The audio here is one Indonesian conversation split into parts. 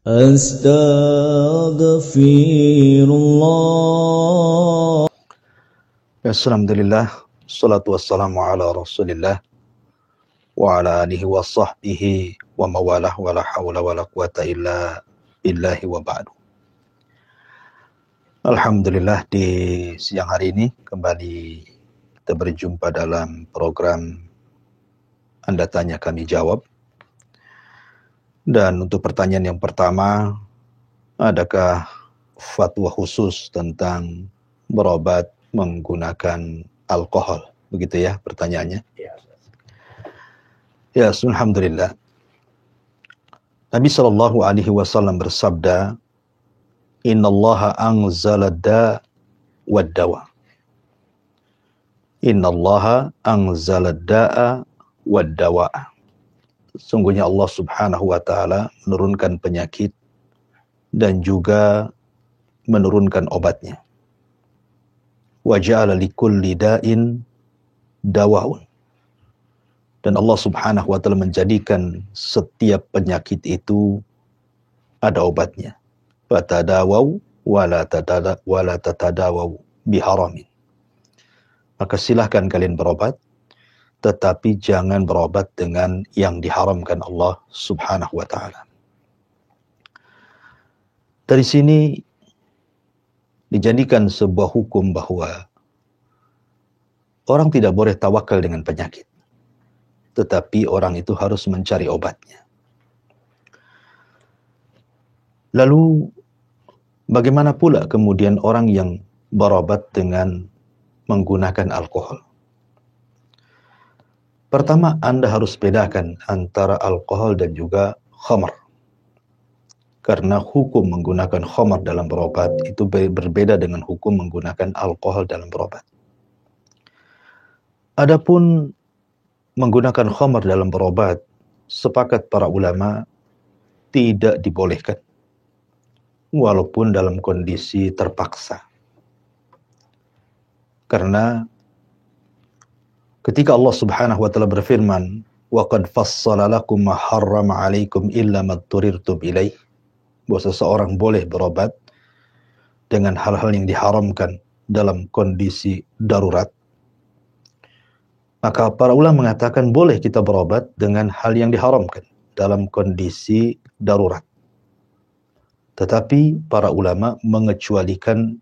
Astaghfirullah. Alhamdulillah, salatu wassalamu ala rasulillah wa ala alihi wa sahbihi wa mawalah wa la hawla wa la quwata illa billahi wa ba'du. Alhamdulillah, di siang hari ini kembali kita berjumpa dalam program Anda Tanya Kami Jawab. Dan untuk pertanyaan yang pertama, adakah fatwa khusus tentang berobat menggunakan alkohol? Begitu ya pertanyaannya. Ya, alhamdulillah. Nabi sallallahu alaihi wasallam bersabda, "Innallaha anzala da wad dawa." Innallaha anzala da'a wad dawa. Sungguhnya Allah Subhanahu wa taala menurunkan penyakit dan juga menurunkan obatnya. Wa ja'ala likulli da'in dawaun. Dan Allah Subhanahu wa taala menjadikan setiap penyakit itu ada obatnya. Fatadawaw wala tatadawaw biharamin. Maka silahkan kalian berobat, tetapi jangan berobat dengan yang diharamkan Allah Subhanahu wa taala. Dari sini dijadikan sebuah hukum bahwa orang tidak boleh tawakal dengan penyakit, tetapi orang itu harus mencari obatnya. Lalu bagaimana pula kemudian orang yang berobat dengan menggunakan alkohol? Pertama, Anda harus bedakan antara alkohol dan juga khamar. Karena hukum menggunakan khamar dalam berobat itu berbeda dengan hukum menggunakan alkohol dalam berobat. Adapun menggunakan khamar dalam berobat, sepakat para ulama tidak dibolehkan, walaupun dalam kondisi terpaksa. Karena ketika Allah Subhanahu wa taala berfirman, "Wa qad fassala lakum ma harrama 'alaikum illa ma turirtum ilaih," bahwa seseorang boleh berobat dengan hal-hal yang diharamkan dalam kondisi darurat. Maka para ulama mengatakan boleh kita berobat dengan hal yang diharamkan dalam kondisi darurat. Tetapi para ulama mengecualikan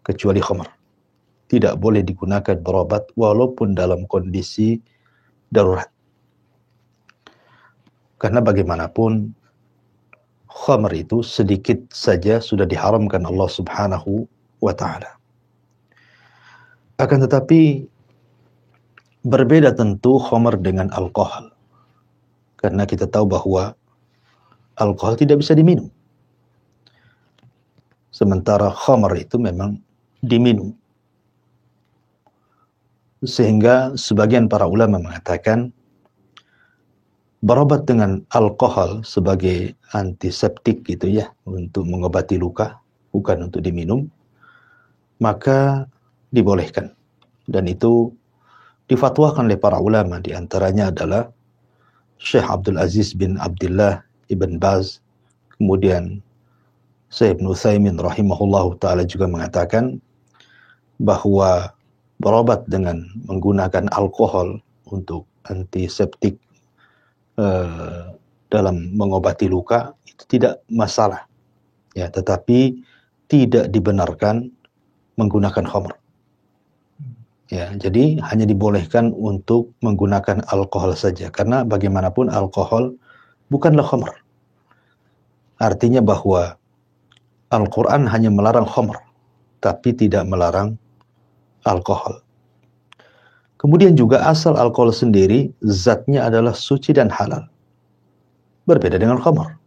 kecuali khamar. Tidak boleh digunakan berobat walaupun dalam kondisi darurat. Karena bagaimanapun khamar itu sedikit saja sudah diharamkan Allah Subhanahu wa taala. Akan tetapi berbeda tentu khamar dengan alkohol. Karena kita tahu bahwa alkohol tidak bisa diminum. Sementara khamar itu memang diminum. Sehingga sebagian para ulama mengatakan berobat dengan alkohol sebagai antiseptik gitu ya, untuk mengobati luka, bukan untuk diminum, maka dibolehkan. Dan itu difatwakan oleh para ulama, di antaranya adalah Syekh Abdul Aziz bin Abdullah Ibn Baz, kemudian Syekh Ibn Utsaimin rahimahullahu ta'ala juga mengatakan bahwa berobat dengan menggunakan alkohol untuk antiseptik dalam mengobati luka itu tidak masalah, ya, tetapi tidak dibenarkan menggunakan khamr. Ya, jadi hanya dibolehkan untuk menggunakan alkohol saja, karena bagaimanapun alkohol bukanlah khamr. Artinya bahwa Al-Quran hanya melarang khamr, tapi tidak melarang alkohol. Kemudian juga asal alkohol sendiri, zatnya adalah suci dan halal. Berbeda dengan khamr.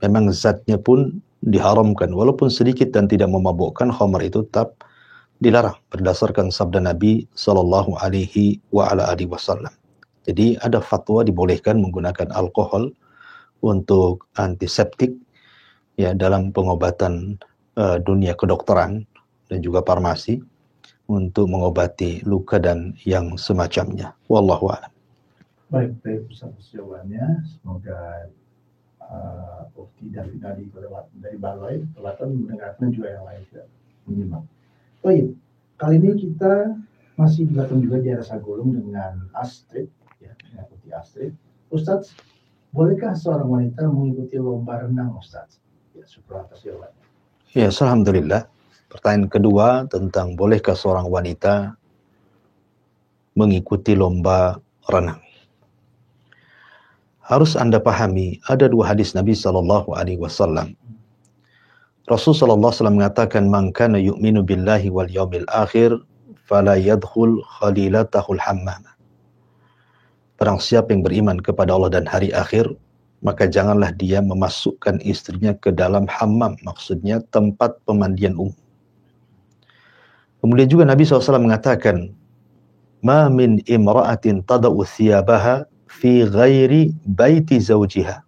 Memang zatnya pun diharamkan, walaupun sedikit dan tidak memabukkan, khamr itu tetap dilarang berdasarkan sabda Nabi sallallahu alaihi wasallam. Jadi ada fatwa dibolehkan menggunakan alkohol untuk antiseptik, ya, dalam pengobatan dunia kedokteran dan juga farmasi untuk mengobati luka dan yang semacamnya. Wallahu a'lam. Baik Ustaz jawabannya. Semoga Ukti dari balai kelihatan mendengarkan juga yang lain tidak menyimak. Oh iya, kali ini kita masih dilakukan juga di area Sagolong dengan Astrid, ya, mengikuti Astrid. Ustadz, bolehkah seorang wanita mengikuti lomba renang, Ustadz? Ya, syukur atas jawabannya. Ya, alhamdulillah. Pertanyaan kedua tentang bolehkah seorang wanita mengikuti lomba renang. Harus Anda pahami, ada dua hadis Nabi SAW. Rasul SAW mengatakan, "Man kana yu'minu billahi wal yaumil akhir, fala yadkhul khalilatahul hammam." Barang siapa yang beriman kepada Allah dan hari akhir, maka janganlah dia memasukkan istrinya ke dalam hammam, maksudnya tempat pemandian umum. Kemudian juga Nabi SAW mengatakan, "Ma min imra'atin tada'u thiyabaha fi ghairi baiti zawjiha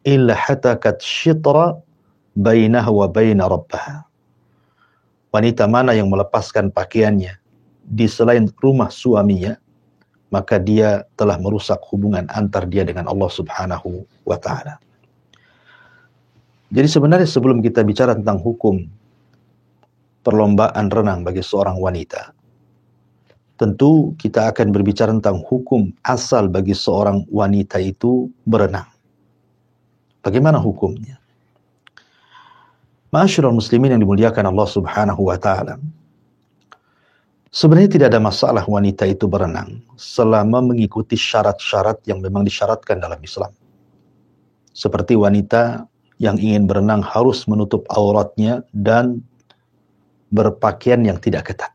illa hatakat syitra bainaha wa baina rabbaha." Wanita mana yang melepaskan pakaiannya di selain rumah suaminya, maka dia telah merusak hubungan antar dia dengan Allah Subhanahu wa ta'ala. Jadi sebenarnya sebelum kita bicara tentang hukum perlombaan renang bagi seorang wanita, tentu kita akan berbicara tentang hukum asal bagi seorang wanita itu berenang. Bagaimana hukumnya? Ma'asyiral muslimin yang dimuliakan Allah Subhanahu wa ta'ala. Sebenarnya tidak ada masalah wanita itu berenang selama mengikuti syarat-syarat yang memang disyaratkan dalam Islam. Seperti wanita yang ingin berenang harus menutup auratnya dan berpakaian yang tidak ketat.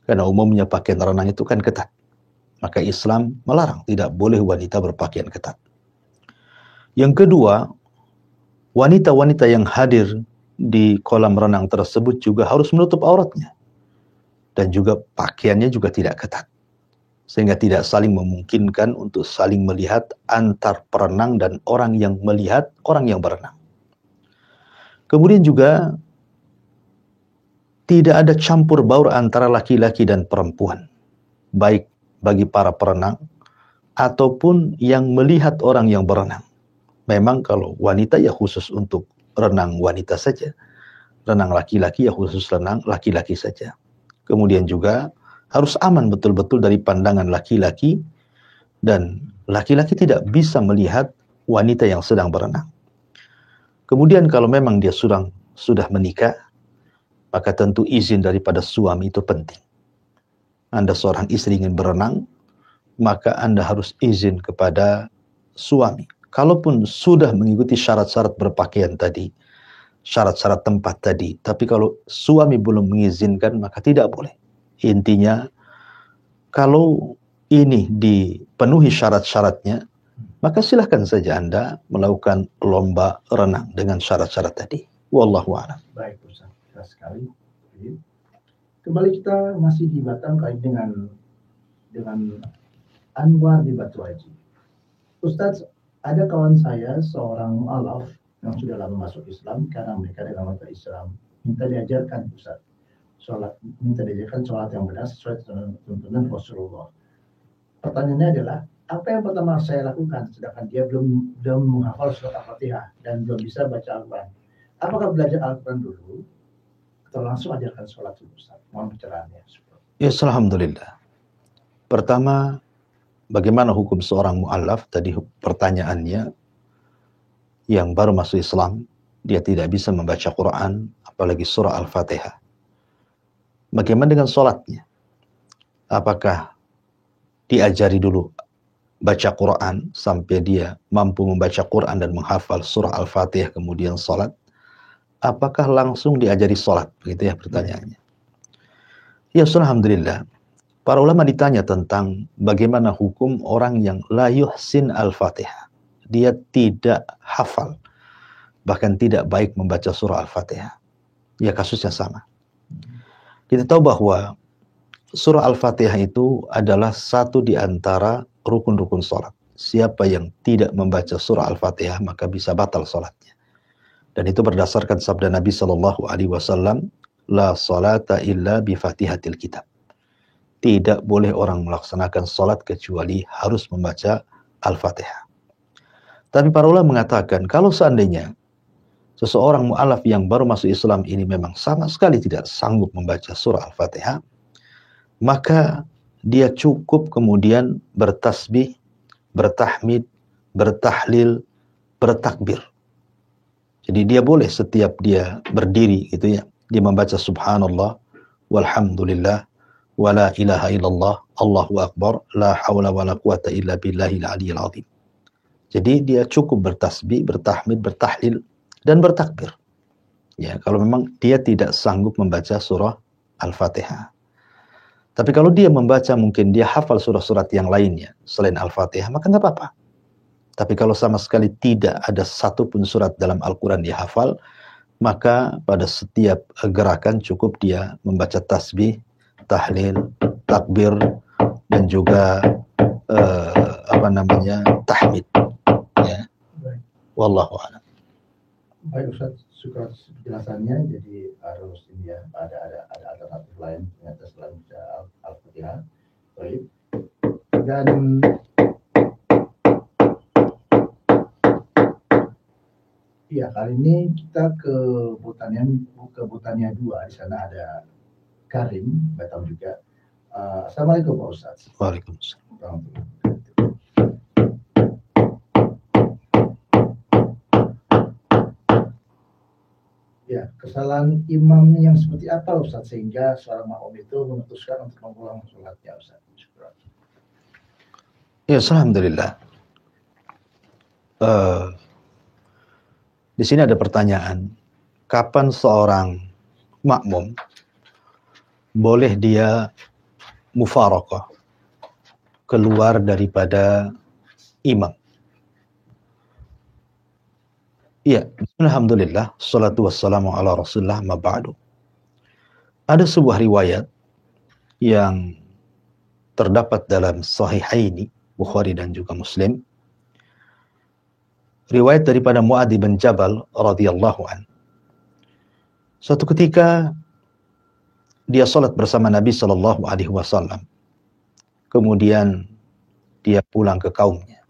Karena umumnya pakaian renang itu kan ketat. Maka Islam melarang, tidak boleh wanita berpakaian ketat. Yang kedua, wanita-wanita yang hadir di kolam renang tersebut juga harus menutup auratnya. Dan juga pakaiannya juga tidak ketat. Sehingga tidak saling memungkinkan untuk saling melihat antar perenang dan orang yang melihat orang yang berenang. Kemudian juga tidak ada campur baur antara laki-laki dan perempuan, baik bagi para perenang ataupun yang melihat orang yang berenang. Memang kalau wanita ya khusus untuk renang wanita saja, renang laki-laki ya khusus renang laki-laki saja. Kemudian juga harus aman betul-betul dari pandangan laki-laki, dan laki-laki tidak bisa melihat wanita yang sedang berenang. Kemudian kalau memang dia sudah menikah, maka tentu izin daripada suami itu penting. Anda seorang istri ingin berenang, maka Anda harus izin kepada suami. Kalaupun sudah mengikuti syarat-syarat berpakaian tadi, syarat-syarat tempat tadi, tapi kalau suami belum mengizinkan, maka tidak boleh. Intinya, kalau ini dipenuhi syarat-syaratnya, maka silahkan saja Anda melakukan lomba renang dengan syarat-syarat tadi. Wallahu a'lam. Baik, Ustaz. Sekali. Kembali kita masih di Batam kait dengan Anwar di Batu Haji. Ustaz, ada kawan saya seorang mu'alaf yang sudah lama masuk Islam karena mereka dalam agama Islam minta diajarkan Ustaz minta diajarkan sholat yang benar sesuai tuntunan Rasulullah. Pertanyaannya adalah, apa yang pertama saya lakukan sedangkan dia belum menghafal surat Al-Fatihah dan belum bisa baca Al-Quran? Apakah belajar Al-Quran dulu atau langsung ajarkan sholat dulu, Ustaz? Mohon pencerahannya. Ya, alhamdulillah. Pertama, bagaimana hukum seorang mu'alaf? Tadi pertanyaannya, yang baru masuk Islam, dia tidak bisa membaca Quran, apalagi surah Al-Fatihah. Bagaimana dengan sholatnya? Apakah diajari dulu baca Quran sampai dia mampu membaca Quran dan menghafal surah Al-Fatihah kemudian sholat? Apakah langsung diajari sholat? Begitu ya pertanyaannya. Ya, alhamdulillah. Para ulama ditanya tentang bagaimana hukum orang yang la yuhsin Al-Fatihah. Dia tidak hafal, bahkan tidak baik membaca surah Al-Fatihah. Ya, kasusnya sama. Kita tahu bahwa surah Al-Fatihah itu adalah satu di antara rukun-rukun sholat. Siapa yang tidak membaca surah Al-Fatihah maka bisa batal sholatnya. Dan itu berdasarkan sabda Nabi SAW, la salata illa bi fatihatil kitab. Tidak boleh orang melaksanakan sholat kecuali harus membaca Al-Fatihah. Tapi para ulama mengatakan kalau seandainya seseorang mu'alaf yang baru masuk Islam ini memang sama sekali tidak sanggup membaca surah Al-Fatihah, maka dia cukup kemudian bertasbih, bertahmid, bertahlil, bertakbir. Jadi dia boleh setiap dia berdiri gitu ya, dia membaca subhanallah, walhamdulillah, wala ilaha illallah, Allahu akbar, la hawla wala quwata illa billahil aliyil azim. Jadi dia cukup bertasbih, bertahmid, bertahlil, dan bertakbir. Ya, kalau memang dia tidak sanggup membaca surah Al-Fatihah. Tapi kalau dia membaca, mungkin dia hafal surah-surat yang lainnya selain Al-Fatihah, maka nggak apa-apa. Tapi kalau sama sekali tidak ada satupun surat dalam Al-Quran dia hafal, maka pada setiap gerakan cukup dia membaca tasbih, tahlil, takbir, dan juga tahmid. Ya. Wallahu a'lam. Baik Ustaz, syukur penjelasannya. Jadi harus ini ya, ada alternatif lain ternyata selain Al-Fatihah. Baik. Dan iya, kali ini kita ke Botania 2. Di sana ada Karim, Batam juga. Assalamualaikum Pak Ustaz. Waalaikumsalam. Ya, kesalahan imamnya yang seperti apa Ustaz sehingga seorang makmum itu memutuskan untuk mengulang sholatnya Ustaz? Ya, alhamdulillah. Di sini ada pertanyaan, kapan seorang makmum boleh dia mufaraqah, keluar daripada imam? Iya, alhamdulillah, salatu wassalamu ala rasulullah ma ba'du. Ada sebuah riwayat yang terdapat dalam Sahihaini, Bukhari dan juga Muslim. Riwayat daripada Mu'adz bin Jabal radhiyallahu an. Suatu ketika dia salat bersama Nabi sallallahu alaihi wasallam. Kemudian dia pulang ke kaumnya.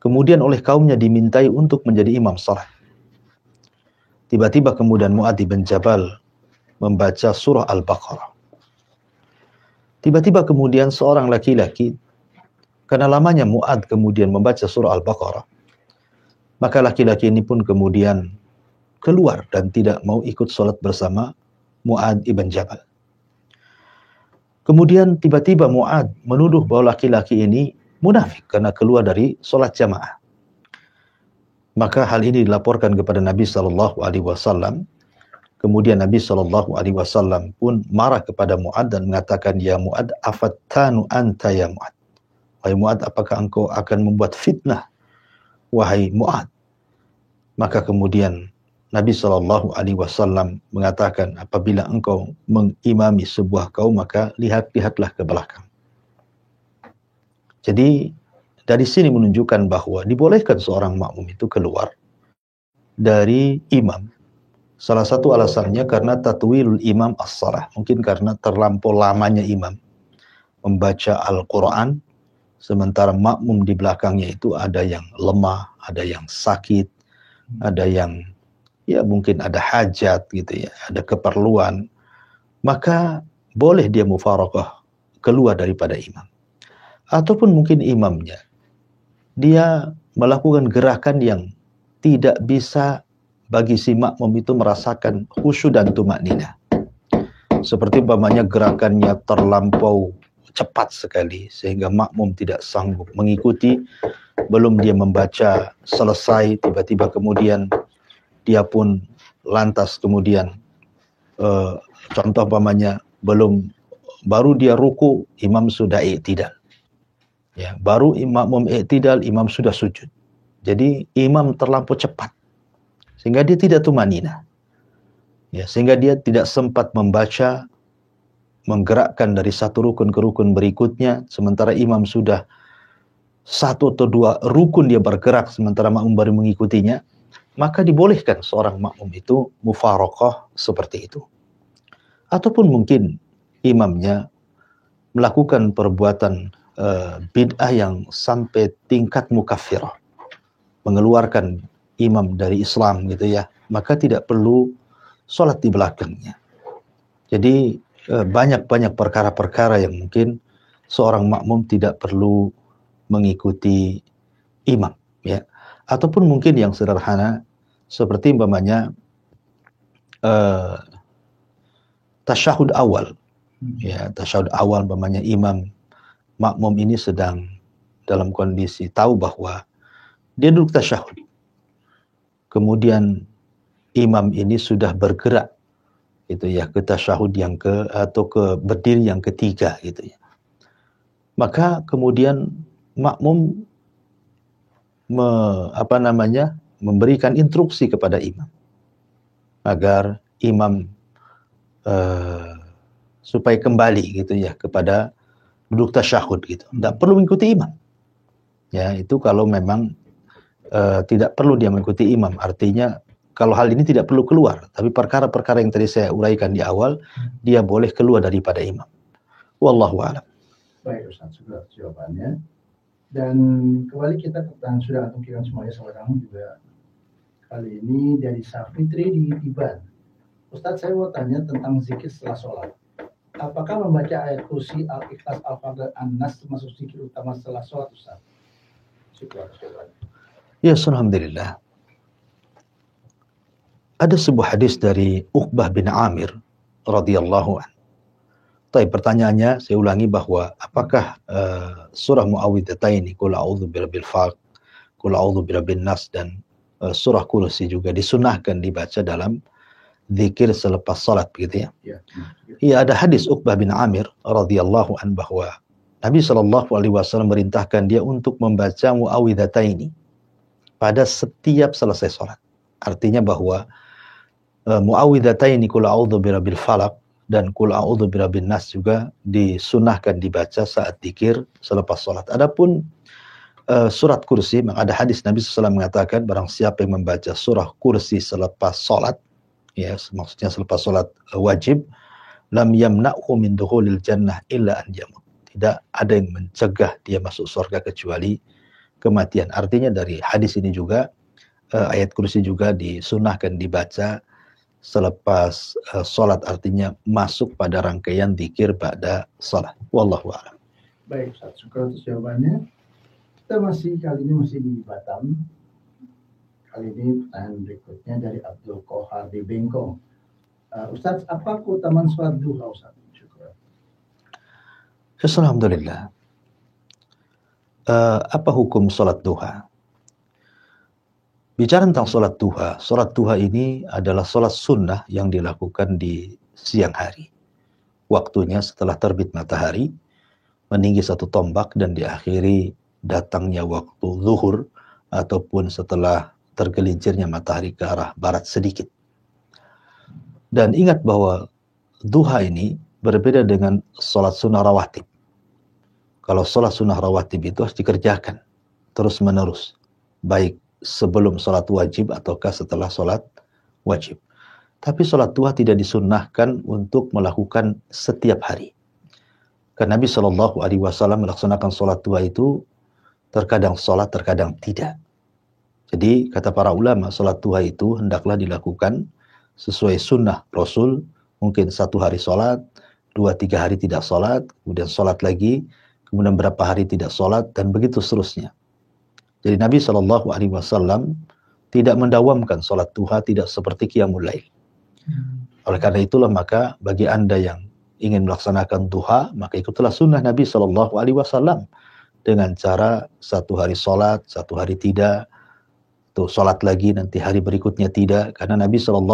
Kemudian oleh kaumnya dimintai untuk menjadi imam salat. Tiba-tiba kemudian Mu'adz bin Jabal membaca surah Al-Baqarah. Tiba-tiba kemudian seorang laki-laki, karena lamanya Mu'adz kemudian membaca surah Al-Baqarah, maka laki-laki ini pun kemudian keluar dan tidak mau ikut sholat bersama Mu'adz ibn Jabal. Kemudian tiba-tiba Mu'adz menuduh bahwa laki-laki ini munafik karena keluar dari sholat jamaah. Maka hal ini dilaporkan kepada Nabi SAW. Kemudian Nabi SAW pun marah kepada Mu'adz dan mengatakan, ya Mu'adz, afattanu anta ya Mu'adz. Wahai Mu'adz, apakah engkau akan membuat fitnah? Wahai Mu'adz. Maka kemudian Nabi SAW mengatakan, apabila engkau mengimami sebuah kaum, maka lihatlah ke belakang. Jadi dari sini menunjukkan bahwa dibolehkan seorang makmum itu keluar dari imam. Salah satu alasannya karena tatwilul imam as-salah. Mungkin karena terlampau lamanya imam membaca Al-Quran, sementara makmum di belakangnya itu ada yang lemah, ada yang sakit, ada yang ya mungkin ada hajat gitu ya, ada keperluan. Maka boleh dia mufaraqah, keluar daripada imam. Ataupun mungkin imamnya, dia melakukan gerakan yang tidak bisa bagi si makmum itu merasakan khusyuk dan tumakninah. Seperti umpamanya gerakannya terlampau cepat sekali sehingga makmum tidak sanggup mengikuti, belum dia membaca selesai, tiba-tiba kemudian dia pun lantas kemudian contoh umpamanya baru dia ruku, imam sudah i'tidal. Ya, baru makmum i'tidal, imam sudah sujud. Jadi imam terlampau cepat sehingga dia tidak tumanina. Ya, sehingga dia tidak sempat membaca, menggerakkan dari satu rukun ke rukun berikutnya, sementara imam sudah satu atau dua rukun dia bergerak sementara makmum baru mengikutinya. Maka dibolehkan seorang makmum itu mufaraqah seperti itu. Ataupun mungkin imamnya melakukan perbuatan bid'ah yang sampai tingkat mukaffirah, mengeluarkan imam dari Islam gitu ya, maka tidak perlu sholat di belakangnya. Jadi banyak-banyak perkara-perkara yang mungkin seorang makmum tidak perlu mengikuti imam, ya. Ataupun mungkin yang sederhana seperti umpamanya tasyahud awal, ya, tasyahud awal umpamanya imam makmum ini sedang dalam kondisi tahu bahwa dia duduk tasyahud. Kemudian imam ini sudah bergerak gitu ya ke tasyahud yang atau ke berdiri yang ketiga gitu ya. Maka kemudian makmum memberikan instruksi kepada imam agar imam supaya kembali gitu ya kepada duduk tasyahud gitu. Tidak perlu mengikuti imam. Ya, itu kalau memang tidak perlu dia mengikuti imam. Artinya kalau hal ini tidak perlu keluar, tapi perkara-perkara yang tadi saya uraikan di awal, dia boleh keluar daripada imam. Wallahu a'lam. Baik Ustaz, sudah jawabannya. Dan kembali kita sudah antumkan semuanya sekarang juga. Kali ini dari Safitri di Iban. Ustaz, saya mau tanya tentang zikir setelah sholat. Apakah membaca ayat kursi, Al-Ikhlas, Al-Falaq, An-Nas termasuk zikir utama setelah sholat, Ustaz? Ya, alhamdulillah. Ada sebuah hadis dari Uqbah bin Amir radhiyallahu anhu. Tapi pertanyaannya, saya ulangi bahwa apakah surah Muawwidhataini, Qul a'udzu birabbil falaq, Qul a'udzu birabbin nas, dan surah Kursi juga disunahkan dibaca dalam zikir selepas salat begitu ya? Iya, ada hadis Uqbah bin Amir radhiyallahu anhu bahwa Nabi SAW merintahkan dia untuk membaca Muawwidhataini pada setiap selesai salat. Artinya bahwa Muawwidhataini Qul a'udzu birabbil falaq dan Qul a'udzu birabbin nas juga disunahkan dibaca saat zikir selepas salat. Adapun surat Kursi, ada hadis Nabi SAW mengatakan barang siapa yang membaca surah Kursi selepas salat, ya maksudnya selepas salat wajib, lam yamna'hu min dukhulil jannah illa an yamut. Tidak ada yang mencegah dia masuk surga kecuali kematian. Artinya dari hadis ini juga ayat Kursi juga disunahkan dibaca selepas salat, artinya masuk pada rangkaian zikir pada salat. Wallahu a'lam. Baik Ustaz, syukur atas jawabannya. Kita kali ini masih di Batam. Kali ini pertanyaan berikutnya dari Abdul Kohar di Bengkong. Ustaz, apa keutamaan sholat duha, Ustaz? Syukur. Alhamdulillah. Apa hukum sholat duha? Bicara tentang sholat duha ini adalah sholat sunnah yang dilakukan di siang hari. Waktunya setelah terbit matahari, meninggi satu tombak dan diakhiri datangnya waktu zuhur ataupun setelah tergelincirnya matahari ke arah barat sedikit. Dan ingat bahwa duha ini berbeda dengan sholat sunnah rawatib. Kalau sholat sunnah rawatib itu harus dikerjakan terus menerus, baik sebelum sholat wajib ataukah setelah sholat wajib. Tapi sholat duha tidak disunnahkan untuk melakukan setiap hari. Karena Nabi SAW melaksanakan sholat duha itu terkadang sholat, terkadang tidak. Jadi kata para ulama, sholat duha itu hendaklah dilakukan sesuai sunnah Rasul. Mungkin 1 hari sholat, 2-3 hari tidak sholat, kemudian sholat lagi, kemudian berapa hari tidak sholat, dan begitu seterusnya. Jadi Nabi SAW tidak mendawamkan sholat duha, tidak seperti qiyamul lail. Oleh karena itulah maka bagi Anda yang ingin melaksanakan duha, maka ikutlah sunnah Nabi SAW dengan cara 1 hari sholat, 1 hari tidak, tuh sholat lagi nanti hari berikutnya tidak, karena Nabi SAW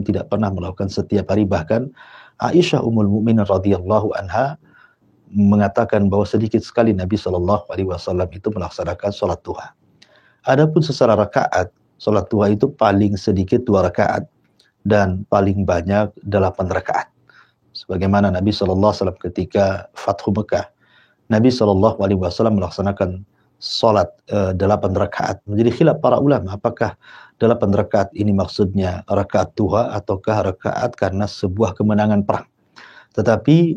tidak pernah melakukan setiap hari. Bahkan Aisyah Ummul Mukminin radhiyallahu anha mengatakan bahwa sedikit sekali Nabi SAW itu melaksanakan sholat duha. Adapun secara rakaat, sholat duha itu paling sedikit 2 rakaat dan paling banyak 8 rakaat. Sebagaimana Nabi SAW ketika Fathu Mekah, Nabi SAW melaksanakan sholat 8 rakaat. Menjadi khilaf para ulama, apakah 8 rakaat ini maksudnya rakaat duha ataukah rakaat karena sebuah kemenangan perang. Tetapi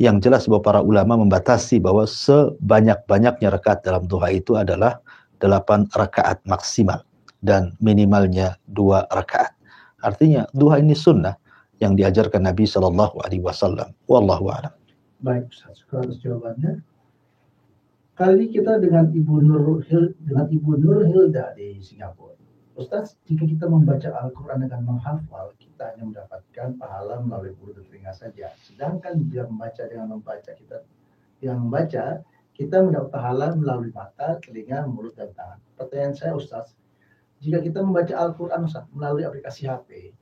Yang jelas bahwa para ulama membatasi bahwa sebanyak-banyaknya rakaat dalam duha itu adalah 8 rakaat maksimal dan minimalnya 2 rakaat. Artinya duha ini sunnah yang diajarkan Nabi Shallallahu Alaihi Wasallam. Wallahu a'lam. Baik, Ustaz, atas jawabannya. Kali ini kita dengan Ibu Nur Hilda di Singapura. Ustaz, jika kita membaca Al-Quran dengan menghafal, kita hanya mendapatkan pahala melalui mulut dan telinga saja. Sedangkan jika membaca dengan membaca, kita mendapat pahala melalui mata, telinga, mulut, dan tangan. Pertanyaan saya, Ustaz, jika kita membaca Al-Quran, Ustaz, melalui aplikasi HP,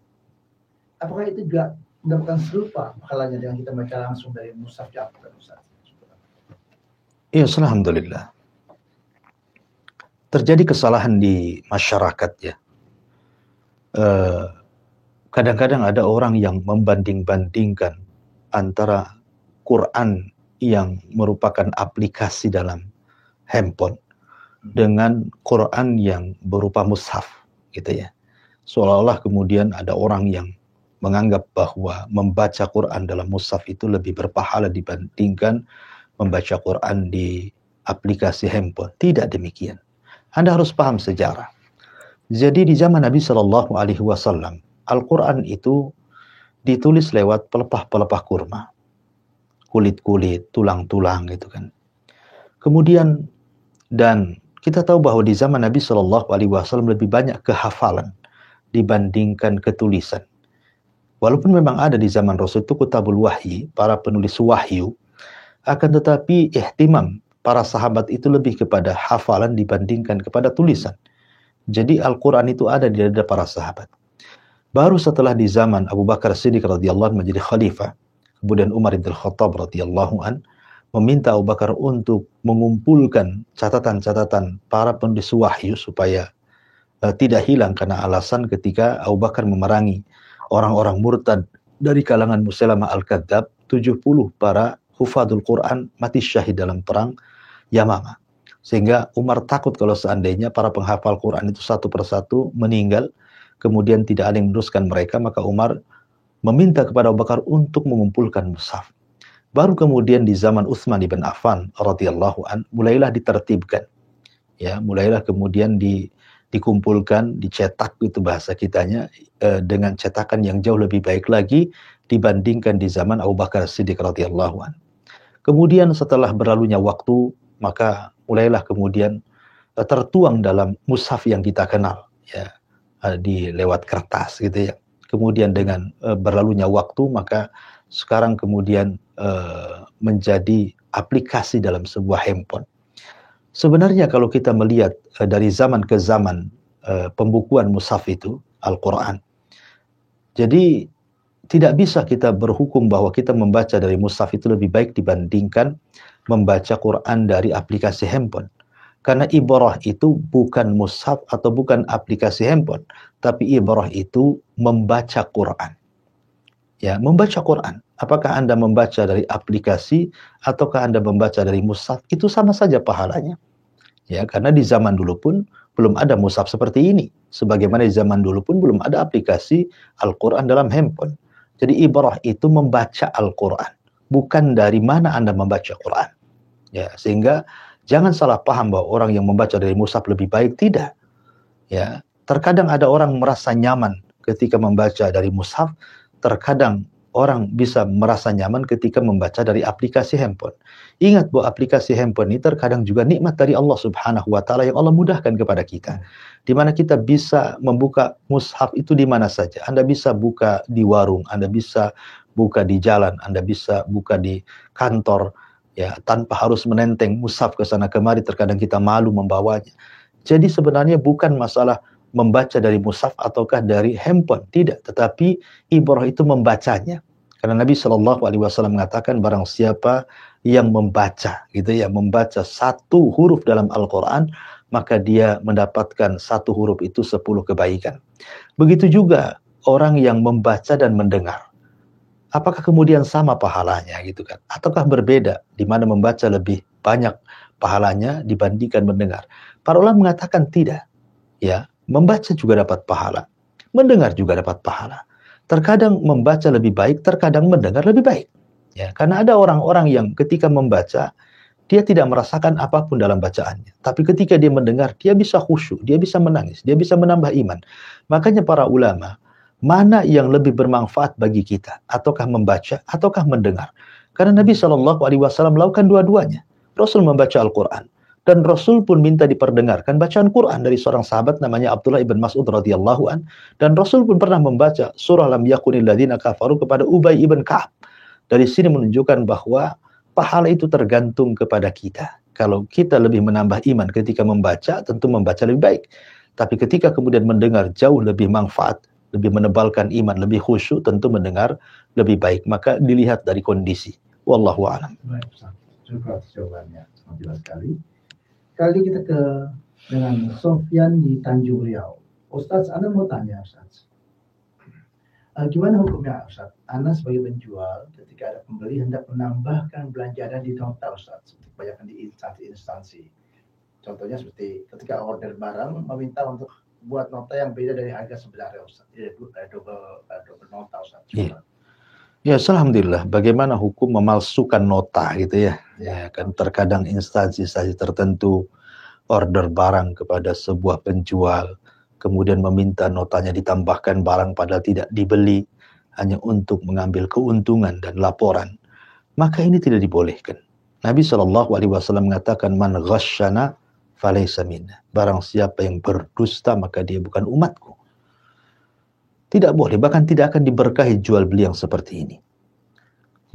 apakah itu juga mendapatkan serupa pahalanya dengan kita baca langsung dari mushaf yang Al-Quran, Ustaz? Ya, alhamdulillah. Terjadi kesalahan di masyarakat ya. Kadang-kadang ada orang yang membanding-bandingkan antara Quran yang merupakan aplikasi dalam handphone dengan Quran yang berupa mushaf gitu ya. Seolah-olah kemudian ada orang yang menganggap bahwa membaca Quran dalam mushaf itu lebih berpahala dibandingkan membaca Quran di aplikasi handphone. Tidak demikian. Anda harus paham sejarah. Jadi di zaman Nabi Shallallahu Alaihi Wasallam, Al-Quran itu ditulis lewat pelepah-pelepah kurma, kulit-kulit, tulang-tulang gitu kan. Kemudian dan kita tahu bahwa di zaman Nabi Shallallahu Alaihi Wasallam lebih banyak kehafalan dibandingkan ketulisan. Walaupun memang ada di zaman Rasul itu kutabul wahyi, para penulis wahyu, akan tetapi ihtimam para sahabat itu lebih kepada hafalan dibandingkan kepada tulisan. Jadi Al-Quran itu ada di dada para sahabat. Baru setelah di zaman Abu Bakar Siddiq radhiyallahu anhu menjadi khalifah, kemudian Umar bin Khattab radhiyallahu anhu meminta Abu Bakar untuk mengumpulkan catatan-catatan para penulis wahyu supaya tidak hilang karena alasan ketika Abu Bakar memerangi orang-orang murtad dari kalangan Musailamah Al-Kadzab, 70 para hufadul Quran mati syahid dalam perang Yamamah. Sehingga Umar takut kalau seandainya para penghafal Quran itu satu persatu meninggal, kemudian tidak ada yang meneruskan mereka, maka Umar meminta kepada Abu Bakar untuk mengumpulkan mushaf. Baru kemudian di zaman Utsman bin Affan radhiyallahu an mulailah ditertibkan. Ya, mulailah kemudian dikumpulkan, dicetak itu bahasa kitanya dengan cetakan yang jauh lebih baik lagi dibandingkan di zaman Abu Bakar Siddiq radhiyallahu an. Kemudian setelah berlalunya waktu, maka mulailah kemudian tertuang dalam mushaf yang kita kenal, ya, di lewat kertas gitu ya. Kemudian dengan berlalunya waktu, maka sekarang kemudian menjadi aplikasi dalam sebuah handphone. Sebenarnya kalau kita melihat dari zaman ke zaman pembukuan mushaf itu, Al-Quran, jadi tidak bisa kita berhukum bahwa kita membaca dari mushaf itu lebih baik dibandingkan membaca Quran dari aplikasi handphone. Karena ibrah itu bukan mushaf atau bukan aplikasi handphone, tapi ibrah itu membaca Quran. Ya, membaca Quran. Apakah Anda membaca dari aplikasi ataukah Anda membaca dari mushaf, itu sama saja pahalanya. Ya, karena di zaman dulu pun belum ada mushaf seperti ini. Sebagaimana di zaman dulu pun belum ada aplikasi Al-Quran dalam handphone. Jadi ibrah itu membaca Al-Quran, bukan dari mana Anda membaca Quran. Ya, sehingga jangan salah paham bahwa orang yang membaca dari mushaf lebih baik, tidak. Ya, terkadang ada orang merasa nyaman ketika membaca dari mushaf, terkadang orang bisa merasa nyaman ketika membaca dari aplikasi handphone. Ingat bahwa aplikasi handphone ini terkadang juga nikmat dari Allah Subhanahu wa taala yang Allah mudahkan kepada kita. Di mana kita bisa membuka mushaf itu di mana saja. Anda bisa buka di warung, Anda bisa buka di jalan, Anda bisa buka di kantor, ya, tanpa harus menenteng mushaf ke sana kemari. Terkadang kita malu membawanya. Jadi sebenarnya bukan masalah membaca dari mushaf ataukah dari handphone, tidak, tetapi ibrah itu membacanya. Karena Nabi Shallallahu Alaihi Wasallam mengatakan barang siapa yang membaca, gitu ya, membaca satu huruf dalam Al-Quran, maka dia mendapatkan satu huruf itu 10 kebaikan. Begitu juga orang yang membaca dan mendengar. Apakah kemudian sama pahalanya, gitu kan? Ataukah berbeda, di mana membaca lebih banyak pahalanya dibandingkan mendengar? Para ulama mengatakan tidak. Ya, membaca juga dapat pahala, mendengar juga dapat pahala. Terkadang membaca lebih baik, terkadang mendengar lebih baik. Ya, karena ada orang-orang yang ketika membaca dia tidak merasakan apapun dalam bacaannya. Tapi ketika dia mendengar, dia bisa khusyuk, dia bisa menangis, dia bisa menambah iman. Makanya para ulama, mana yang lebih bermanfaat bagi kita? Ataukah membaca, ataukah mendengar? Karena Nabi Shallallahu Alaihi Wasallam melakukan dua-duanya. Rasul membaca Al-Quran. Dan Rasul pun minta diperdengarkan bacaan Quran dari seorang sahabat namanya Abdullah ibn Mas'ud radhiyallahu an. Dan Rasul pun pernah membaca surah Lam Yakunil Ladzina Kafaru kepada Ubay ibn Ka'ab. Dari sini menunjukkan bahwa pahala itu tergantung kepada kita. Kalau kita lebih menambah iman ketika membaca, tentu membaca lebih baik. Tapi ketika kemudian mendengar jauh lebih manfaat, lebih menebalkan iman, lebih khusyuk, tentu mendengar lebih baik. Maka dilihat dari kondisi. Wallahu a'lam. Baik, Ustaz. Cukup jawabannya, sangat jelas sekali. Kali kita dengan Sofyan di Tanjung Riau. Ustaz, Anda mau tanya, Ustaz. Gimana hukumnya, Ustaz? Anda sebagai penjual, ketika ada pembeli hendak menambahkan belanjaan di nota, Ustaz, seperti kebanyakan di instansi. Contohnya seperti ketika order barang, meminta untuk buat nota yang beda dari harga sebenarnya, Ustaz. Jadi double nota, Ustaz. Iya. Ya, alhamdulillah. Bagaimana hukum memalsukan nota gitu ya? Ya, kan terkadang instansi-instansi tertentu order barang kepada sebuah penjual, kemudian meminta notanya ditambahkan barang padahal tidak dibeli, hanya untuk mengambil keuntungan dan laporan. Maka ini tidak dibolehkan. Nabi Shallallahu Alaihi Wasallam mengatakan, man ghasyana falaysa minna. Barang siapa yang berdusta maka dia bukan umatku. Tidak boleh, bahkan tidak akan diberkahi jual beli yang seperti ini.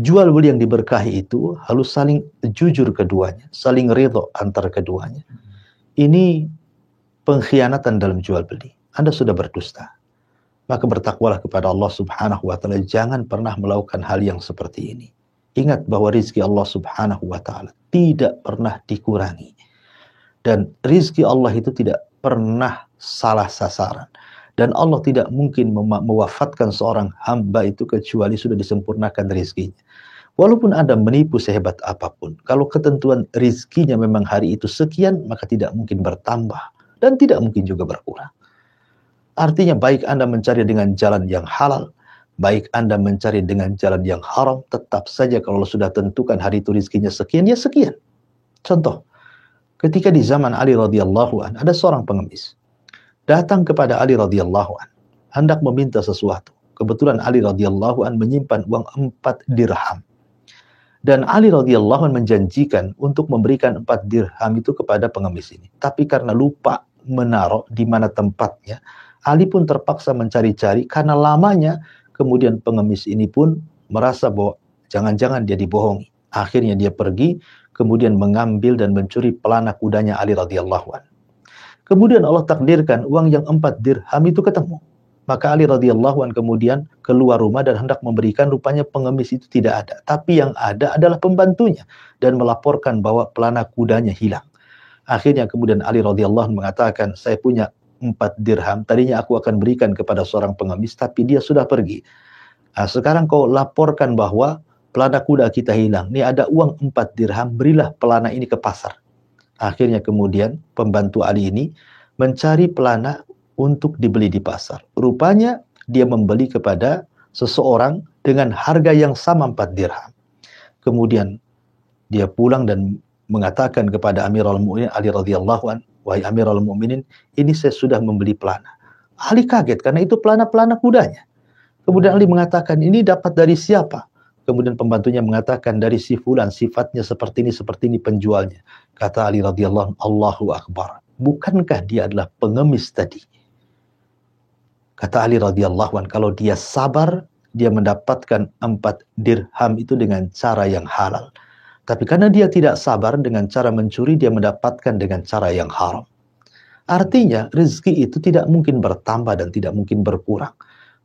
Jual beli yang diberkahi itu harus saling jujur keduanya, saling ridho antara keduanya. Ini pengkhianatan dalam jual beli. Anda sudah berdusta. Maka bertakwalah kepada Allah Subhanahu wa taala, jangan pernah melakukan hal yang seperti ini. Ingat bahwa rizki Allah Subhanahu wa taala tidak pernah dikurangi. Dan rizki Allah itu tidak pernah salah sasaran. Dan Allah tidak mungkin mewafatkan seorang hamba itu kecuali sudah disempurnakan rizkinya. Walaupun Anda menipu sehebat apapun, kalau ketentuan rizkinya memang hari itu sekian, maka tidak mungkin bertambah. Dan tidak mungkin juga berkurang. Artinya baik Anda mencari dengan jalan yang halal, baik Anda mencari dengan jalan yang haram, tetap saja kalau sudah tentukan hari itu rizkinya sekian, ya sekian. Contoh, ketika di zaman Ali radhiyallahu an, ada seorang pengemis datang kepada Ali radhiyallahu an, hendak meminta sesuatu. Kebetulan Ali radhiyallahu an menyimpan uang 4 dirham. Dan Ali radhiyallahu an menjanjikan untuk memberikan 4 dirham itu kepada pengemis ini. Tapi karena lupa menaruh di mana tempatnya, Ali pun terpaksa mencari-cari karena lamanya. Kemudian pengemis ini pun merasa bahwa jangan-jangan dia dibohongi. Akhirnya dia pergi, kemudian mengambil dan mencuri pelana kudanya Ali radhiyallahu an. Kemudian Allah takdirkan uang yang 4 dirham itu ketemu. Maka Ali radhiyallahu an kemudian keluar rumah dan hendak memberikan, rupanya pengemis itu tidak ada. Tapi yang ada adalah pembantunya dan melaporkan bahwa pelana kudanya hilang. Akhirnya kemudian Ali radhiyallahu an mengatakan, saya punya 4 dirham, tadinya aku akan berikan kepada seorang pengemis, tapi dia sudah pergi. Nah, sekarang kau laporkan bahwa pelana kuda kita hilang. Ini ada uang 4 dirham, berilah pelana ini ke pasar. Akhirnya kemudian pembantu Ali ini mencari pelana untuk dibeli di pasar. Rupanya dia membeli kepada seseorang dengan harga yang sama 4 dirham. Kemudian dia pulang dan mengatakan kepada Amirul Mukminin Ali radhiyallahu an, wahai Amirul Mukminin, ini saya sudah membeli pelana. Ali kaget karena itu pelana-pelana kudanya. Kemudian Ali mengatakan, ini dapat dari siapa? Kemudian pembantunya mengatakan, dari si fulan, sifatnya seperti ini penjualnya. Kata Ali radhiyallahu anhu, Allahu Akbar. Bukankah dia adalah pengemis tadi? Kata Ali radhiyallahu anhu, kalau dia sabar, dia mendapatkan 4 dirham itu dengan cara yang halal. Tapi karena dia tidak sabar, dengan cara mencuri, dia mendapatkan dengan cara yang haram. Artinya, rezeki itu tidak mungkin bertambah dan tidak mungkin berkurang.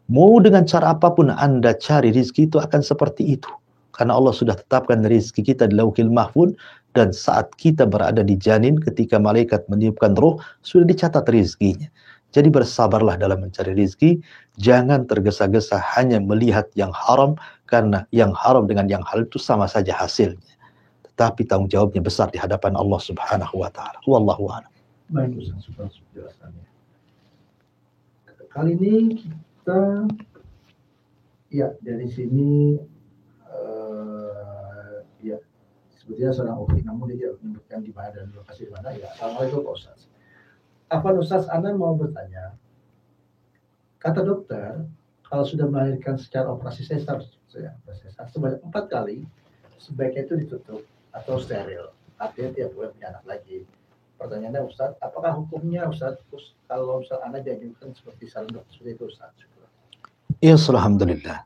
Mau dengan cara apapun Anda cari, rizki itu akan seperti itu. Karena Allah sudah tetapkan rizki kita di Lauhil Mahfuz, dan saat kita berada di janin, ketika malaikat meniupkan ruh, sudah dicatat rizkinya. Jadi bersabarlah dalam mencari rizki, jangan tergesa-gesa hanya melihat yang haram, karena yang haram dengan yang halal itu sama saja hasilnya. Tetapi tanggung jawabnya besar di hadapan Allah Subhanahu wa taala. Wallahu a'lam. Baik, Ustaz, sudah penjelasannya. Kali ini kita, ya, dari sini sebetulnya seorang ukti, namun dia menyebutkan di mana dan lokasi di mana. Ya, assalamualaikum Pak Ustaz. Apa Ustaz, Anda mau bertanya? Kata dokter, kalau sudah melahirkan secara operasi sesar, sebanyak 4 kali, sebaiknya itu ditutup atau steril. Artinya tidak boleh punya anak lagi. Pertanyaannya Ustaz, apakah hukumnya Ustaz kalau misal Anda diajukan seperti saran dokter seperti itu Ustaz? Ya, alhamdulillah.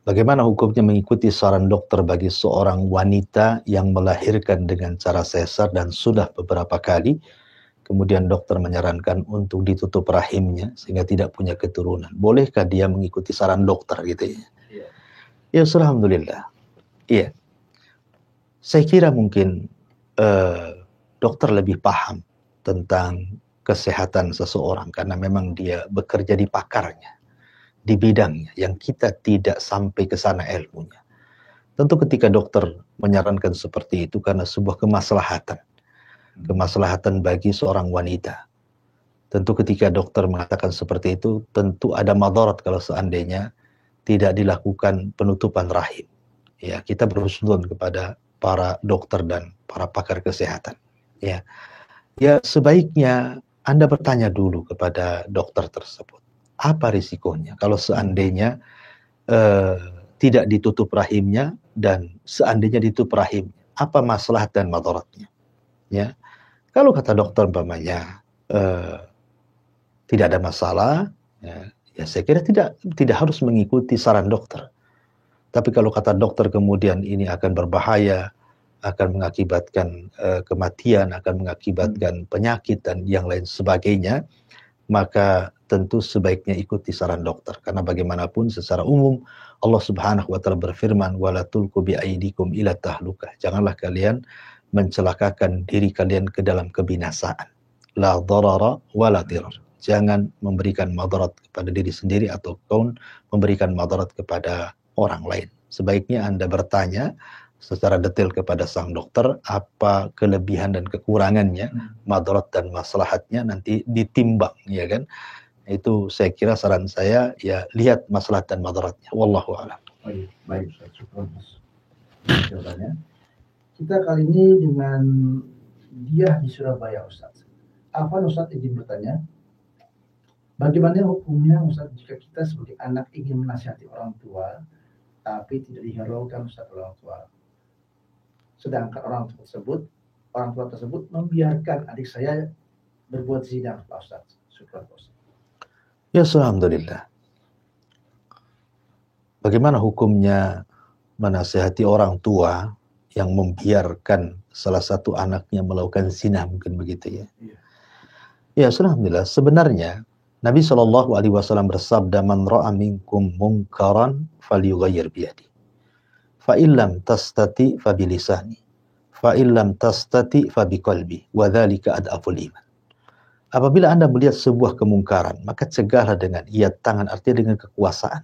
Bagaimana hukumnya mengikuti saran dokter bagi seorang wanita yang melahirkan dengan cara sesar dan sudah beberapa kali, kemudian dokter menyarankan untuk ditutup rahimnya sehingga tidak punya keturunan. Bolehkah dia mengikuti saran dokter gitu ya? Iya. Ya, alhamdulillah. Iya. Saya kira mungkin dokter lebih paham tentang kesehatan seseorang karena memang dia bekerja di pakarnya, di bidangnya yang kita tidak sampai ke sana ilmunya. Tentu ketika dokter menyarankan seperti itu karena sebuah kemaslahatan bagi seorang wanita. Tentu ketika dokter mengatakan seperti itu, tentu ada madarat kalau seandainya tidak dilakukan penutupan rahim. Ya, kita berhusnuzon kepada para dokter dan para pakar kesehatan. Ya, sebaiknya Anda bertanya dulu kepada dokter tersebut. Apa risikonya kalau seandainya tidak ditutup rahimnya dan seandainya ditutup rahim, apa masalah dan madaratnya? Ya, kalau kata dokter umpamanya tidak ada masalah, ya saya kira tidak harus mengikuti saran dokter. Tapi kalau kata dokter kemudian ini akan berbahaya, akan mengakibatkan kematian, akan mengakibatkan penyakit dan yang lain sebagainya, maka tentu sebaiknya ikuti saran dokter. Karena bagaimanapun secara umum Allah Subhanahu wa taala berfirman, "Wala tulqu biaidikum ila tahlukah." Janganlah kalian mencelakakan diri kalian ke dalam kebinasaan. La darara wala dirar. Jangan memberikan madarat kepada diri sendiri ataupun memberikan madarat kepada orang lain. Sebaiknya Anda bertanya secara detail kepada sang dokter apa kelebihan dan kekurangannya, madarat dan maslahatnya, nanti ditimbang, ya kan? Itu saya kira saran saya, ya lihat maslahat dan madaratnya. Wallahu a'lam. Baik, Ustaz. Syukran jawabannya. Kita kali ini dengan dia di Surabaya, Ustaz. Afwan Ustaz izin bertanya, bagaimana hukumnya Ustaz jika kita sebagai anak ingin menasihati orang tua tapi tidak dihiraukan Ustaz orang tua? Sedangkan orang tua tersebut membiarkan adik saya berbuat zina, Pak Ustaz. Syukran, Pak Ustaz. Ya, alhamdulillah. Bagaimana hukumnya menasihati orang tua yang membiarkan salah satu anaknya melakukan zina, mungkin begitu ya? Ya, alhamdulillah. Sebenarnya Nabi Shallallahu Alaihi Wasallam bersabda, "Man ra'a minkum munkaran falyughayyir biyadi. Fa illam tastati fa bilisani. Fa illam tastati fa biqalbi. Wa dzalika ad'aful iman." Apabila Anda melihat sebuah kemungkaran, maka cegahlah dengan tangan, artinya dengan kekuasaan.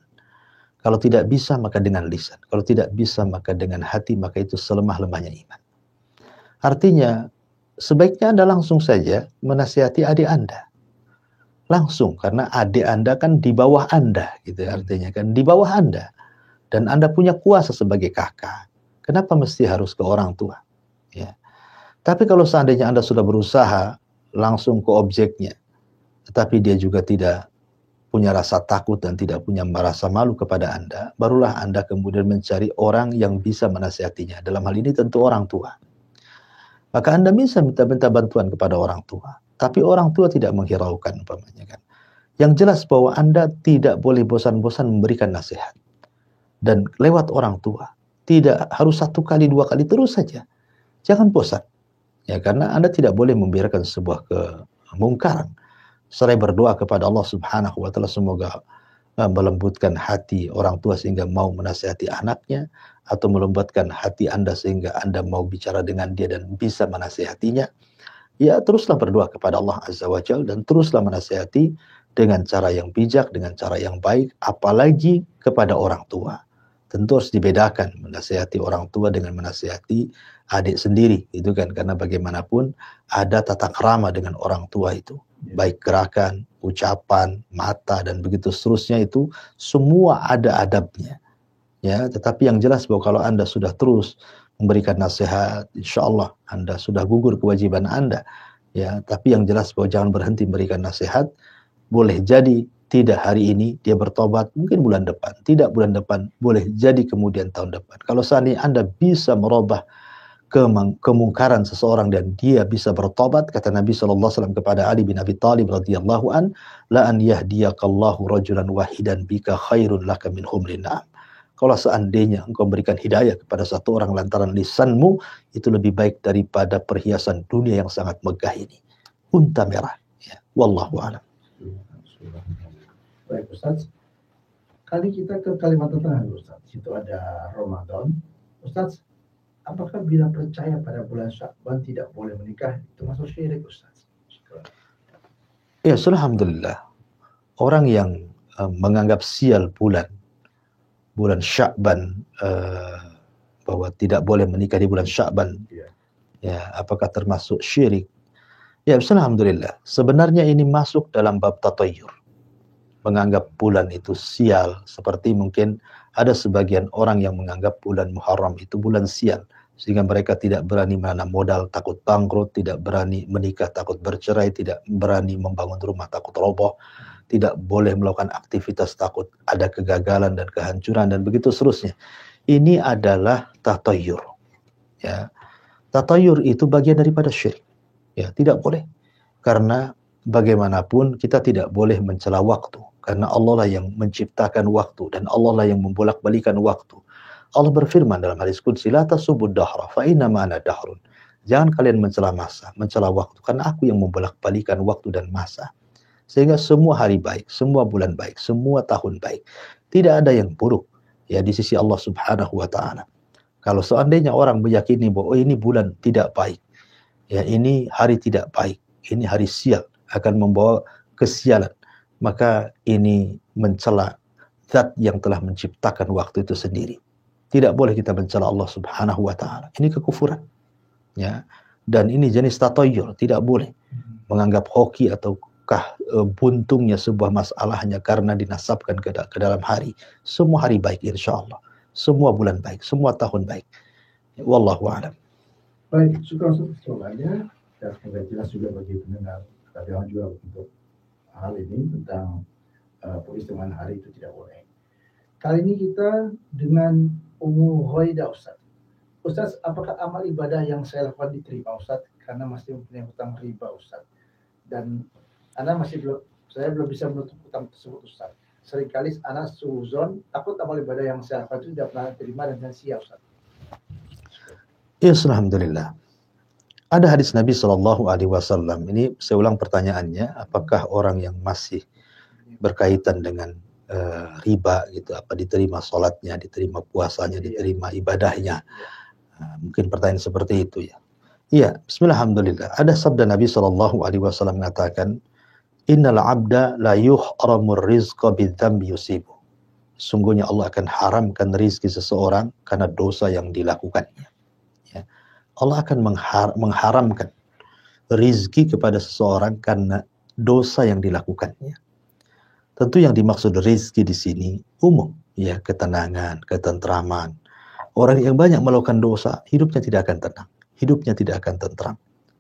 Kalau tidak bisa, maka dengan lisan. Kalau tidak bisa, maka dengan hati, maka itu selemah-lemahnya iman. Artinya, sebaiknya Anda langsung saja menasihati adik Anda. Langsung, karena adik Anda kan di bawah Anda, gitu artinya kan, di bawah Anda. Dan Anda punya kuasa sebagai kakak. Kenapa mesti harus ke orang tua? Ya. Tapi kalau seandainya Anda sudah berusaha langsung ke objeknya, tetapi dia juga tidak punya rasa takut dan tidak punya rasa malu kepada Anda, barulah Anda kemudian mencari orang yang bisa menasihatinya. Dalam hal ini tentu orang tua. Maka Anda bisa minta bantuan kepada orang tua, tapi orang tua tidak menghiraukan umpamanya kan. Yang jelas bahwa Anda tidak boleh bosan-bosan memberikan nasihat. Dan lewat orang tua, tidak harus 1 kali, 2 kali, terus saja. Jangan bosan. Ya, karena Anda tidak boleh membiarkan sebuah kemungkaran. Seraya berdoa kepada Allah Subhanahu wa taala semoga melembutkan hati orang tua sehingga mau menasihati anaknya, atau melembutkan hati Anda sehingga Anda mau bicara dengan dia dan bisa menasihatinya. Ya, teruslah berdoa kepada Allah Azza wa Jalla dan teruslah menasihati dengan cara yang bijak, dengan cara yang baik, apalagi kepada orang tua. Tentu harus dibedakan menasihati orang tua dengan menasihati adik sendiri, itu kan, karena bagaimanapun ada tata krama dengan orang tua itu, baik gerakan, ucapan, mata dan begitu seterusnya, itu semua ada adabnya. Ya, tetapi yang jelas bahwa kalau Anda sudah terus memberikan nasihat, insya Allah Anda sudah gugur kewajiban Anda. Ya, tapi yang jelas bahwa jangan berhenti memberikan nasihat. Boleh jadi tidak hari ini dia bertobat, mungkin bulan depan. Tidak bulan depan, boleh jadi kemudian tahun depan. Kalau seandainya Anda bisa merubah kemungkaran seseorang dan dia bisa bertobat, kata Nabi SAW kepada Ali bin Abi Thalib radhiyallahu an, la an yahdiyakallahu rajulan wahidan bika khairun laka min humrin na'am. Kalau seandainya engkau memberikan hidayah kepada satu orang lantaran lisanmu, itu lebih baik daripada perhiasan dunia yang sangat megah ini. Unta merah. Ya. Wallahu a'lam. Baik Ustaz, kali kita ke Kalimantan Tengah Ustaz. Situ ada Ramadan. Ustaz, apakah bila percaya pada bulan Sya'ban tidak boleh menikah, itu masuk syirik Ustaz? Ya, alhamdulillah. Orang yang menganggap sial bulan Sya'ban, bahwa tidak boleh menikah di bulan Sya'ban, ya, apakah termasuk syirik? Ya, alhamdulillah. Sebenarnya ini masuk dalam bab tatayyur. Menganggap bulan itu sial, seperti mungkin ada sebagian orang yang menganggap bulan Muharram itu bulan sial, sehingga mereka tidak berani menanam modal, takut bangkrut, tidak berani menikah, takut bercerai, tidak berani membangun rumah, takut roboh, tidak boleh melakukan aktivitas, takut ada kegagalan dan kehancuran, dan begitu seterusnya. Ini adalah tatayyur. Ya. Tatayyur itu bagian daripada syirik. Ya, tidak boleh. Karena bagaimanapun kita tidak boleh mencela waktu. Karena Allah lah yang menciptakan waktu dan Allah lah yang membolak-balikan waktu. Allah berfirman dalam hadis qudsi, la tasubud dahra fa inna ma ana dahrun. Jangan kalian mencela masa, mencela waktu, karena aku yang membolak-balikan waktu dan masa. Sehingga semua hari baik, semua bulan baik, semua tahun baik. Tidak ada yang buruk ya di sisi Allah Subhanahu wa taala. Kalau seandainya orang meyakini bahwa ini bulan tidak baik, ya ini hari tidak baik, ini hari sial, akan membawa kesialan, maka ini mencela zat yang telah menciptakan waktu itu sendiri. Tidak boleh kita mencela Allah Subhanahu wa taala. Ini kekufuran. Ya. Dan ini jenis tatayyur, tidak boleh menganggap hoki ataukah buntungnya sebuah masalah hanya karena dinasabkan ke dalam hari. Semua hari baik insyaallah. Semua bulan baik, semua tahun baik. Wallahu a'lam. Baik, syukur soalnya dan semoga jelas juga bagi pendengar, tapi juga untuk hal ini tentang peristiwaan hari itu tidak boleh. Kali ini kita dengan Ummu Hoida Ustaz. Ustaz, apakah amal ibadah yang saya lakukan diterima Ustaz? Karena masih mempunyai hutang riba Ustaz. Dan saya belum bisa menutup hutang tersebut Ustaz. Seringkali anak suzon, takut amal ibadah yang saya lakukan itu tidak pernah diterima dan sia-sia Ustaz. Ya, alhamdulillah. Ada hadis Nabi SAW. Ini saya ulang pertanyaannya, apakah orang yang masih berkaitan dengan riba gitu, apa diterima sholatnya, diterima puasanya, diterima ibadahnya? Mungkin pertanyaan seperti itu ya. Iya, bismillahirrahmanirrahim. Ada sabda Nabi SAW mengatakan, innal abda la yuhramur rizqa bidzambi yusibu. Sungguhnya Allah akan haramkan rizki seseorang karena dosa yang dilakukannya. Ya. Allah akan mengharamkan rizki kepada seseorang karena dosa yang dilakukannya. Tentu yang dimaksud rizki di sini umum, ya, ketenangan, ketentraman. Orang yang banyak melakukan dosa, hidupnya tidak akan tenang, hidupnya tidak akan tentram.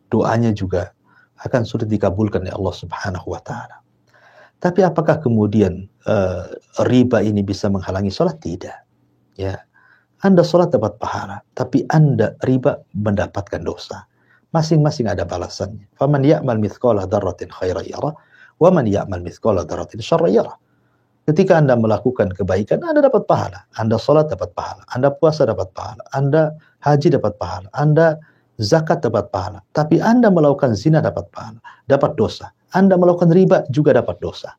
Doanya juga akan sulit dikabulkan oleh Allah Subhanahu wa taala. Tapi apakah kemudian riba ini bisa menghalangi sholat? Tidak. Ya. Anda sholat dapat pahala, tapi Anda riba mendapatkan dosa. Masing-masing ada balasannya. Faman ya'mal mithqala dzarratin khairan yarah, wa man ya'mal mithqala dzarratin syarran yarah. Ketika Anda melakukan kebaikan, Anda dapat pahala. Anda sholat dapat pahala. Anda puasa dapat pahala. Anda haji dapat pahala. Anda zakat dapat pahala. Tapi Anda melakukan zina dapat pahala, dapat dosa. Anda melakukan riba juga dapat dosa.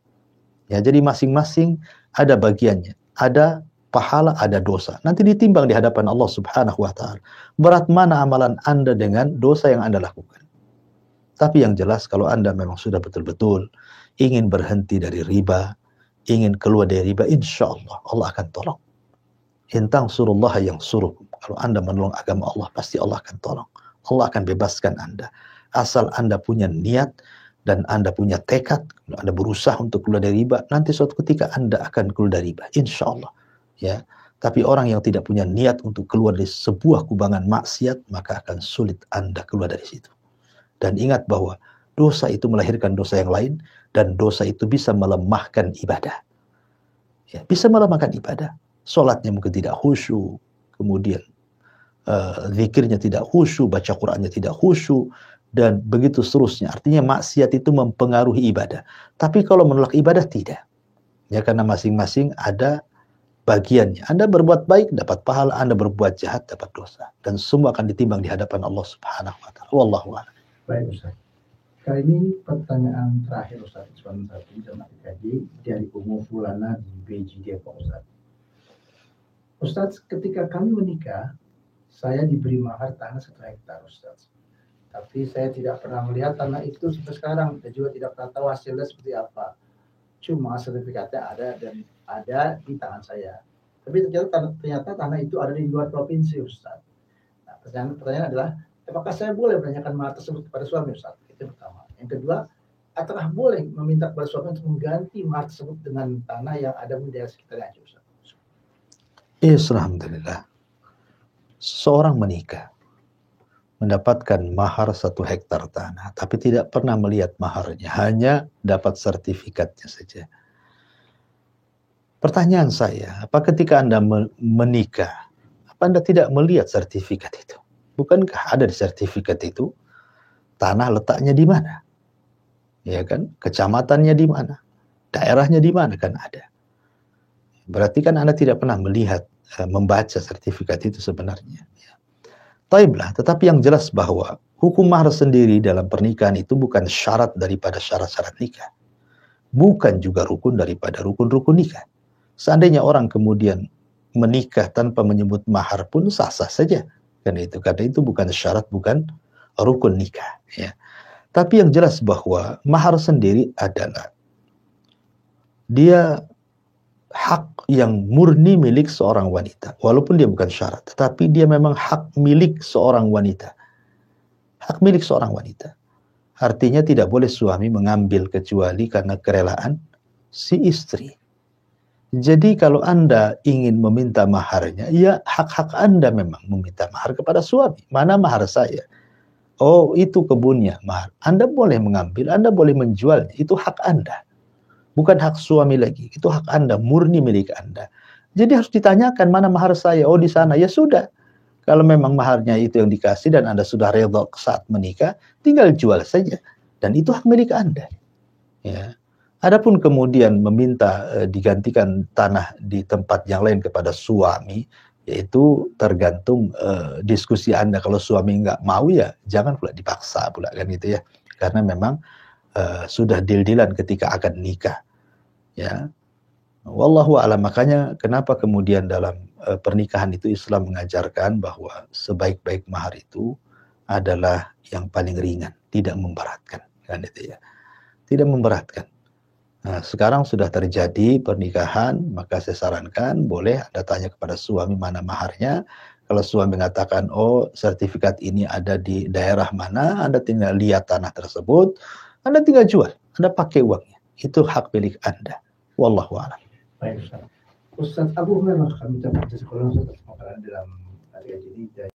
Ya, jadi masing-masing ada bagiannya. Ada pahala, ada dosa. Nanti ditimbang di hadapan Allah Subhanahu wa taala. Berat mana amalan Anda dengan dosa yang Anda lakukan. Tapi yang jelas kalau Anda memang sudah betul-betul ingin berhenti dari riba, ingin keluar dari riba, insya Allah akan tolong. Intang surullah yang suruh. Kalau Anda menolong agama Allah, pasti Allah akan tolong. Allah akan bebaskan Anda. Asal Anda punya niat dan Anda punya tekad, Anda berusaha untuk keluar dari riba, nanti suatu ketika Anda akan keluar dari riba, insya Allah. Ya, Tapi orang yang tidak punya niat untuk keluar dari sebuah kubangan maksiat, maka akan sulit Anda keluar dari situ. Dan ingat bahwa dosa itu melahirkan dosa yang lain, dan dosa itu bisa melemahkan ibadah. Ya, bisa melemahkan ibadah. Sholatnya mungkin tidak khusyuk, kemudian zikirnya tidak khusyuk, baca Qur'annya tidak khusyuk, dan begitu seterusnya. Artinya maksiat itu mempengaruhi ibadah. Tapi kalau menolak ibadah, tidak. Ya, karena masing-masing ada bagiannya. Anda berbuat baik dapat pahala, Anda berbuat jahat dapat dosa, dan semua akan ditimbang di hadapan Allah Subhanahu wa taala. Wallahu a'lam. Baik Ustaz. Kali ini pertanyaan terakhir Ustaz, cuma satu jamaah dikaji dari Ummu Fulana di BJ Depok Ustaz. Ustaz, ketika kami menikah, saya diberi mahar tanah 1 hektar Ustaz. Tapi saya tidak pernah melihat tanah itu sampai sekarang, dan juga tidak pernah tahu hasilnya seperti apa. Cuma sertifikatnya ada dan ada di tangan saya. Tapi ternyata tanah itu ada di luar provinsi Ustaz. Nah, pertanyaan adalah, apakah saya boleh menanyakan mahar tersebut kepada suami Ustaz? Itu pertama. Yang kedua, apakah boleh meminta kepada suami untuk mengganti mahar tersebut dengan tanah yang ada di daerah sekitarnya Ustaz? Alhamdulillah. Seorang menikah, mendapatkan mahar 1 hektar tanah, tapi tidak pernah melihat maharnya, hanya dapat sertifikatnya saja. Pertanyaan saya, apa ketika Anda menikah, apa Anda tidak melihat sertifikat itu? Bukankah ada di sertifikat itu tanah letaknya di mana? Ya kan? Kecamatannya di mana? Daerahnya di mana? Kan ada. Berarti kan Anda tidak pernah melihat, membaca sertifikat itu sebenarnya. Taiblah, tetapi yang jelas bahwa hukum mahar sendiri dalam pernikahan itu bukan syarat daripada syarat-syarat nikah. Bukan juga rukun daripada rukun-rukun nikah. Seandainya orang kemudian menikah tanpa menyebut mahar pun sah-sah saja. Karena itu bukan syarat, bukan rukun nikah. Ya. Tapi yang jelas bahwa mahar sendiri adalah dia hak yang murni milik seorang wanita. Walaupun dia bukan syarat, tetapi dia memang hak milik seorang wanita. Hak milik seorang wanita. Artinya tidak boleh suami mengambil kecuali karena kerelaan si istri. Jadi kalau Anda ingin meminta maharnya, ya hak-hak Anda memang meminta mahar kepada suami. Mana mahar saya? Oh, itu kebunnya mahar. Anda boleh mengambil, Anda boleh menjualnya. Itu hak Anda. Bukan hak suami lagi. Itu hak Anda, murni milik Anda. Jadi harus ditanyakan, mana mahar saya? Oh, di sana. Ya sudah. Kalau memang maharnya itu yang dikasih dan Anda sudah redha saat menikah, tinggal jual saja. Dan itu hak milik Anda. Ya. Adapun kemudian meminta digantikan tanah di tempat yang lain kepada suami, yaitu tergantung diskusi Anda. Kalau suami nggak mau, ya jangan pula dipaksa pula kan gitu ya. Karena memang sudah deal-dealan ketika akan nikah. Ya. Wallahu a'lam. Makanya kenapa kemudian dalam pernikahan itu Islam mengajarkan bahwa sebaik-baik mahar itu adalah yang paling ringan, tidak memberatkan kan itu ya. Tidak memberatkan. Nah, sekarang sudah terjadi pernikahan, maka saya sarankan boleh Anda tanya kepada suami mana maharnya. Kalau suami mengatakan, oh sertifikat ini ada di daerah mana, Anda tinggal lihat tanah tersebut, Anda tinggal jual, Anda pakai uangnya. Itu hak milik Anda. Wallahu a'lam. Baik Ustaz. Ustaz Abu Hurairah kami dapat di sekolah Ustaz dalam hari ini